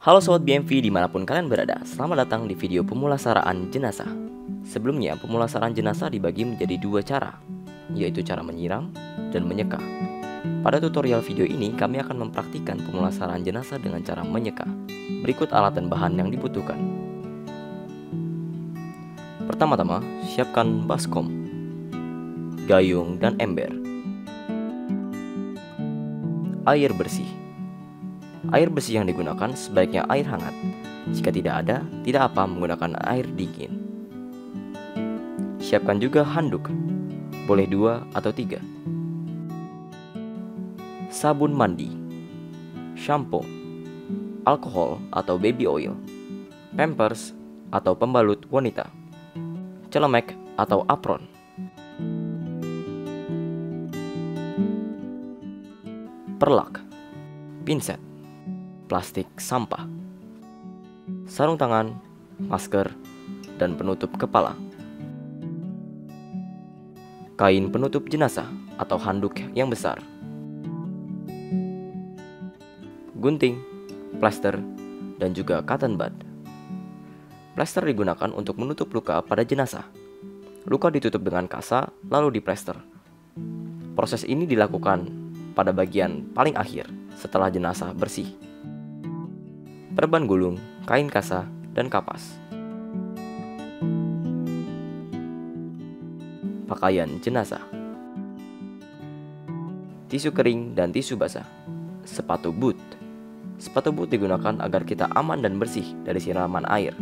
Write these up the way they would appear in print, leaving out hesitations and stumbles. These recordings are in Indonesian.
Halo Sobat BMV dimanapun kalian berada, selamat datang di video pemulasaraan jenazah. Sebelumnya, pemulasaraan jenazah dibagi menjadi dua cara, yaitu cara menyiram dan menyeka. Pada tutorial video ini, kami akan mempraktikkan pemulasaraan jenazah dengan cara menyeka. Berikut alat dan bahan yang dibutuhkan. Pertama-tama, siapkan baskom, gayung dan ember, air bersih. Air bersih yang digunakan sebaiknya air hangat. Jika tidak ada, tidak apa menggunakan air dingin. Siapkan juga handuk, boleh 2 atau 3. Sabun mandi, shampoo, alkohol atau baby oil, pampers atau pembalut wanita, celemek atau apron, perlak, pinset, plastik sampah, sarung tangan, masker, dan penutup kepala, kain penutup jenazah atau handuk yang besar, gunting, plester, dan juga cotton bud. Plester digunakan untuk menutup luka pada jenazah. Luka ditutup dengan kasa lalu diplester. Proses ini dilakukan pada bagian paling akhir setelah jenazah bersih. Perban gulung, kain kasa, dan kapas. Pakaian jenazah, tisu kering dan tisu basah, sepatu boot. Sepatu boot digunakan agar kita aman dan bersih dari siraman air.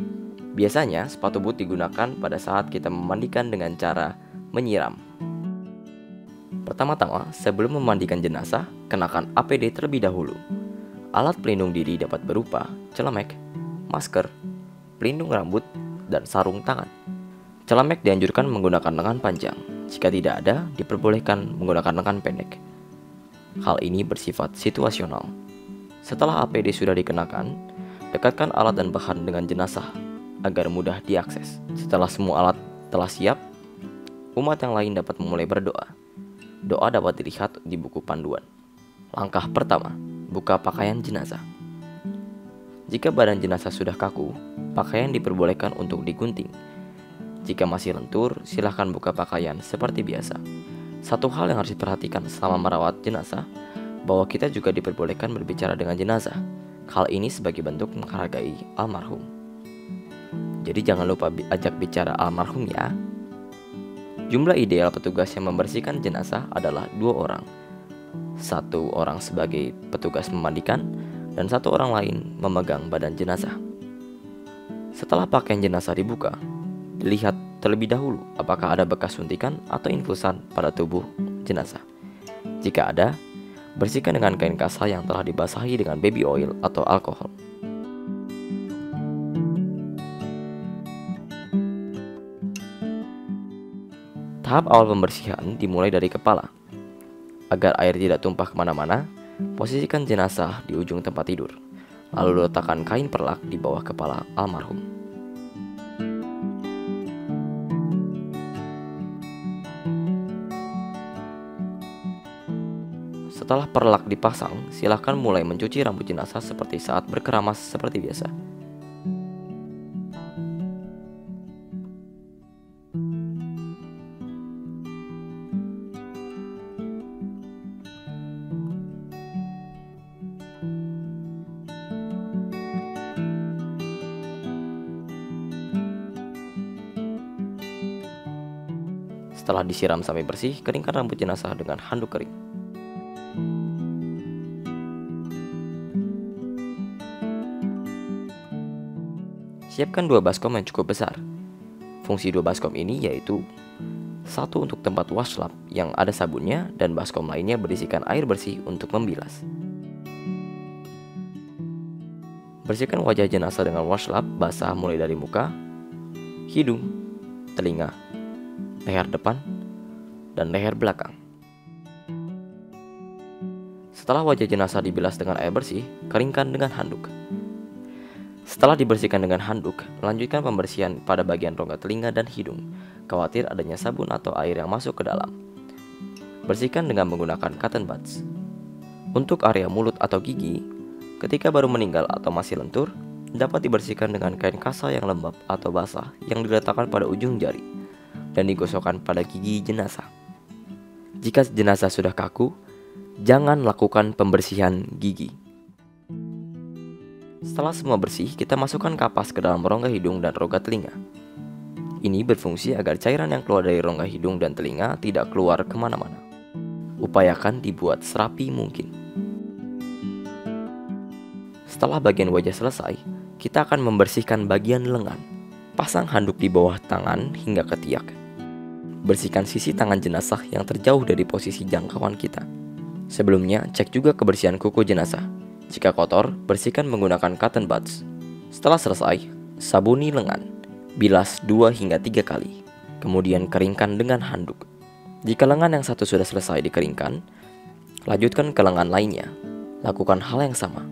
Biasanya sepatu boot digunakan pada saat kita memandikan dengan cara menyiram. Pertama-tama, sebelum memandikan jenazah, kenakan APD terlebih dahulu. Alat pelindung diri dapat berupa celemek, masker, pelindung rambut, dan sarung tangan. Celemek dianjurkan menggunakan lengan panjang. Jika tidak ada, diperbolehkan menggunakan lengan pendek. Hal ini bersifat situasional. Setelah APD sudah dikenakan, dekatkan alat dan bahan dengan jenazah agar mudah diakses. Setelah semua alat telah siap, umat yang lain dapat memulai berdoa. Doa dapat dilihat di buku panduan. Langkah pertama, buka pakaian jenazah. Jika badan jenazah sudah kaku, pakaian diperbolehkan untuk digunting. Jika masih lentur, silahkan buka pakaian seperti biasa. Satu hal yang harus diperhatikan selama merawat jenazah, bahwa kita juga diperbolehkan berbicara dengan jenazah. Hal ini sebagai bentuk menghargai almarhum. Jadi jangan lupa ajak bicara almarhum ya. Jumlah ideal petugas yang membersihkan jenazah adalah 2 orang. 1 orang sebagai petugas memandikan dan 1 orang lain memegang badan jenazah. Setelah pakaian jenazah dibuka, dilihat terlebih dahulu apakah ada bekas suntikan atau infusan pada tubuh jenazah. Jika ada, bersihkan dengan kain kasa yang telah dibasahi dengan baby oil atau alkohol. Tahap awal pembersihan dimulai dari kepala. Agar air tidak tumpah kemana-mana, posisikan jenazah di ujung tempat tidur, lalu letakkan kain perlak di bawah kepala almarhum. Setelah perlak dipasang, silakan mulai mencuci rambut jenazah seperti saat berkeramas seperti biasa. Setelah disiram sampai bersih, keringkan rambut jenazah dengan handuk kering. Siapkan 2 baskom yang cukup besar. Fungsi 2 baskom ini yaitu 1 untuk tempat washcloth yang ada sabunnya dan baskom lainnya berisikan air bersih untuk membilas. Bersihkan wajah jenazah dengan washcloth basah mulai dari muka, hidung, telinga, leher depan, dan leher belakang. Setelah wajah jenazah dibilas dengan air bersih, keringkan dengan handuk. Setelah dibersihkan dengan handuk, lanjutkan pembersihan pada bagian rongga telinga dan hidung. Khawatir adanya sabun atau air yang masuk ke dalam. Bersihkan dengan menggunakan cotton buds. Untuk area mulut atau gigi, ketika baru meninggal atau masih lentur, dapat dibersihkan dengan kain kasa yang lembab atau basah yang diletakkan pada ujung jari dan digosokkan pada gigi jenazah. Jika jenazah sudah kaku, jangan lakukan pembersihan gigi. Setelah semua bersih, kita masukkan kapas ke dalam rongga hidung dan rongga telinga. Ini berfungsi agar cairan yang keluar dari rongga hidung dan telinga tidak keluar kemana-mana. Upayakan dibuat serapi mungkin. Setelah bagian wajah selesai, kita akan membersihkan bagian lengan. Pasang handuk di bawah tangan hingga ketiak. Bersihkan sisi tangan jenazah yang terjauh dari posisi jangkauan kita. Sebelumnya, cek juga kebersihan kuku jenazah. Jika kotor, bersihkan menggunakan cotton buds. Setelah selesai, sabuni lengan. Bilas 2 hingga 3 kali. Kemudian keringkan dengan handuk. Jika lengan yang satu sudah selesai dikeringkan, lanjutkan ke lengan lainnya. Lakukan hal yang sama.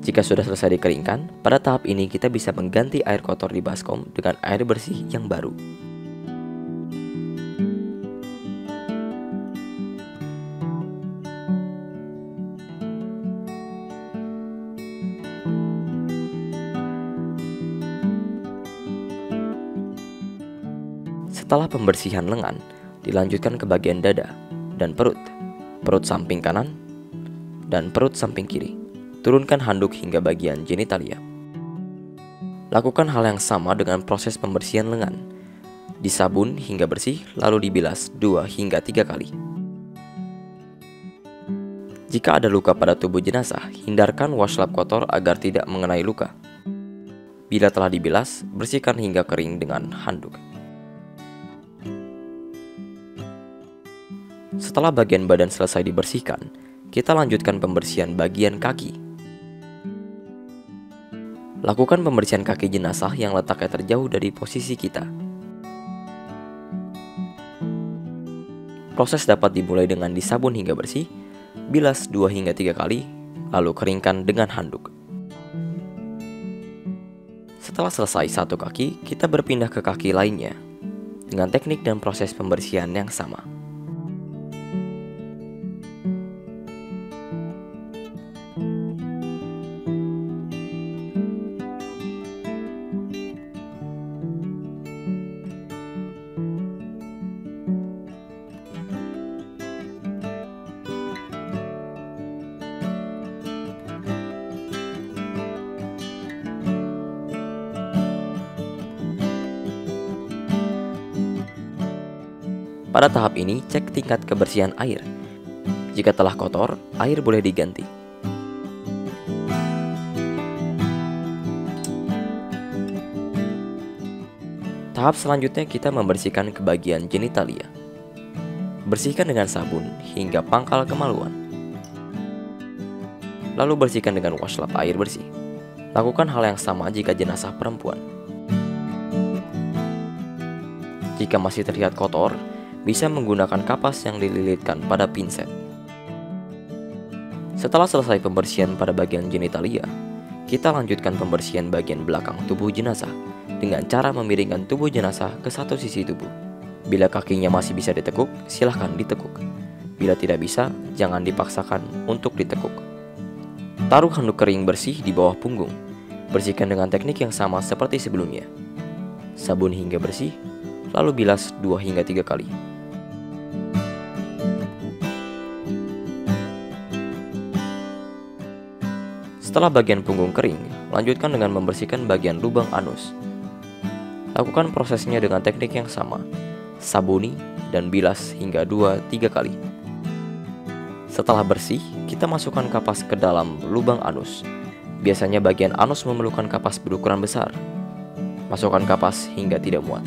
Jika sudah selesai dikeringkan, pada tahap ini kita bisa mengganti air kotor di baskom dengan air bersih yang baru. Setelah pembersihan lengan, dilanjutkan ke bagian dada dan perut samping kanan, dan perut samping kiri. Turunkan handuk hingga bagian genitalia. Lakukan hal yang sama dengan proses pembersihan lengan. Disabun hingga bersih, lalu dibilas 2 hingga 3 kali. Jika ada luka pada tubuh jenazah, hindarkan washcloth kotor agar tidak mengenai luka. Bila telah dibilas, bersihkan hingga kering dengan handuk. Setelah bagian badan selesai dibersihkan, kita lanjutkan pembersihan bagian kaki. Lakukan pembersihan kaki jenazah yang letaknya terjauh dari posisi kita. Proses dapat dimulai dengan disabun hingga bersih, bilas 2 hingga 3 kali, lalu keringkan dengan handuk. Setelah selesai satu kaki, kita berpindah ke kaki lainnya, dengan teknik dan proses pembersihan yang sama. Pada tahap ini, cek tingkat kebersihan air. Jika telah kotor, air boleh diganti. Tahap selanjutnya kita membersihkan ke bagian genitalia. Bersihkan dengan sabun hingga pangkal kemaluan. Lalu bersihkan dengan washcloth air bersih. Lakukan hal yang sama jika jenazah perempuan. Jika masih terlihat kotor, bisa menggunakan kapas yang dililitkan pada pinset. Setelah selesai pembersihan pada bagian genitalia, kita lanjutkan pembersihan bagian belakang tubuh jenazah dengan cara memiringkan tubuh jenazah ke satu sisi tubuh. Bila kakinya masih bisa ditekuk, silahkan ditekuk. Bila tidak bisa, jangan dipaksakan untuk ditekuk. Taruh handuk kering bersih di bawah punggung. Bersihkan dengan teknik yang sama seperti sebelumnya. Sabun hingga bersih, lalu bilas 2 hingga 3 kali. Setelah bagian punggung kering, lanjutkan dengan membersihkan bagian lubang anus. Lakukan prosesnya dengan teknik yang sama. Sabuni dan bilas hingga 2-3 kali. Setelah bersih, kita masukkan kapas ke dalam lubang anus. Biasanya bagian anus memerlukan kapas berukuran besar. Masukkan kapas hingga tidak muat.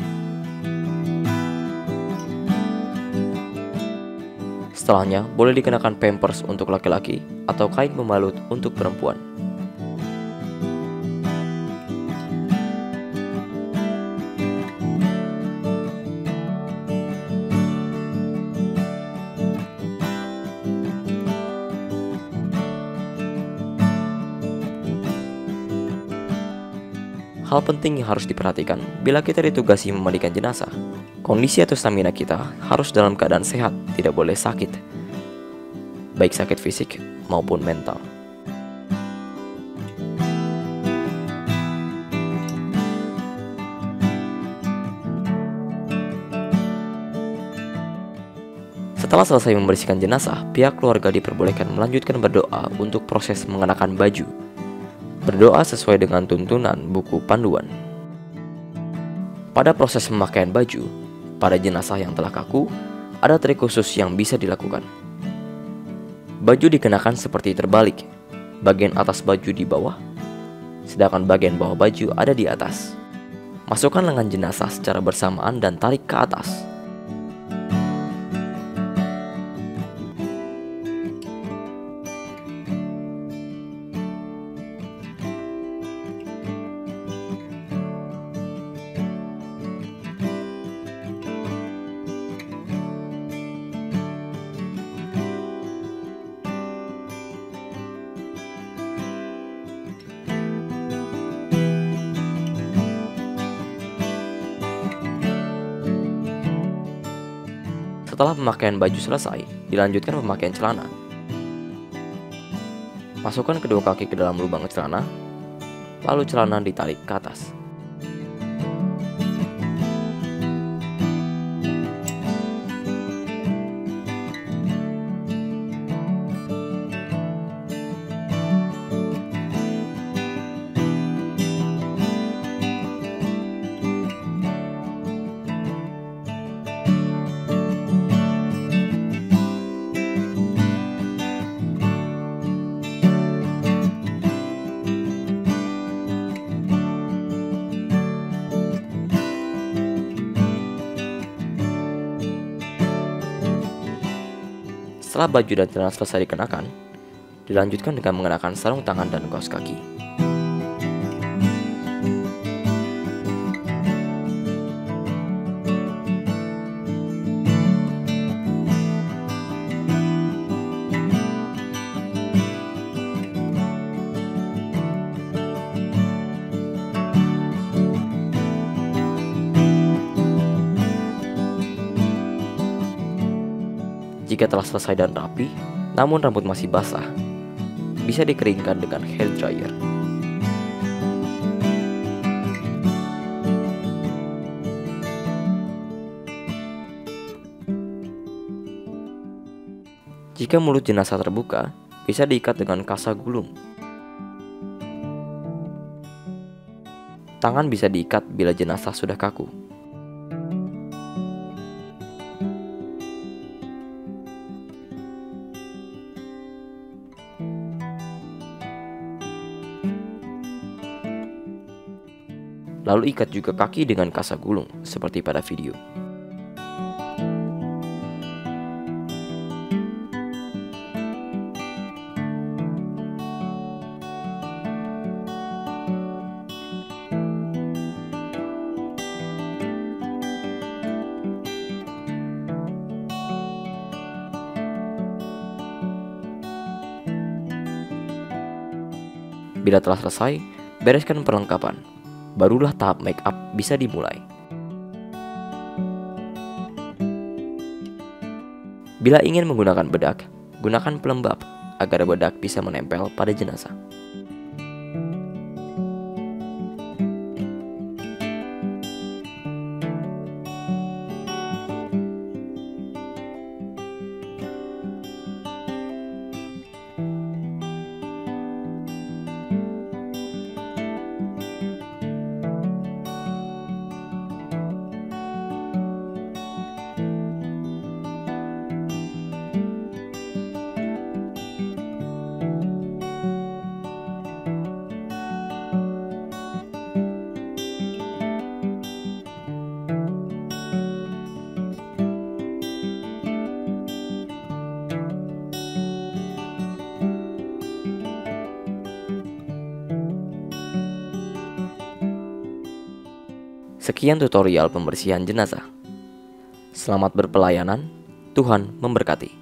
Setelahnya, boleh dikenakan pampers untuk laki-laki atau kain pembalut untuk perempuan. Hal penting yang harus diperhatikan bila kita ditugasi memandikan jenazah, kondisi atau stamina kita harus dalam keadaan sehat, tidak boleh sakit, baik sakit fisik maupun mental. Setelah selesai membersihkan jenazah, pihak keluarga diperbolehkan melanjutkan berdoa untuk proses mengenakan baju. Berdoa sesuai dengan tuntunan buku panduan. Pada proses pemakaian baju, pada jenazah yang telah kaku, ada trik khusus yang bisa dilakukan. Baju dikenakan seperti terbalik, bagian atas baju di bawah, sedangkan bagian bawah baju ada di atas. Masukkan lengan jenazah secara bersamaan dan tarik ke atas. Setelah pemakaian baju selesai, dilanjutkan pemakaian celana. Masukkan kedua kaki ke dalam lubang celana, lalu celana ditarik ke atas. Setelah baju dan celana selesai dikenakan, dilanjutkan dengan mengenakan sarung tangan dan kaos kaki. Jika telah selesai dan rapi, namun rambut masih basah, bisa dikeringkan dengan hair dryer. Jika mulut jenazah terbuka, bisa diikat dengan kasa gulung. Tangan bisa diikat bila jenazah sudah kaku. Lalu ikat juga kaki dengan kasa gulung, seperti pada video. Bila telah selesai, bereskan perlengkapan. Barulah tahap make up bisa dimulai. Bila ingin menggunakan bedak, gunakan pelembab agar bedak bisa menempel pada jenazah. Sekian tutorial pembersihan jenazah. Selamat berpelayanan, Tuhan memberkati.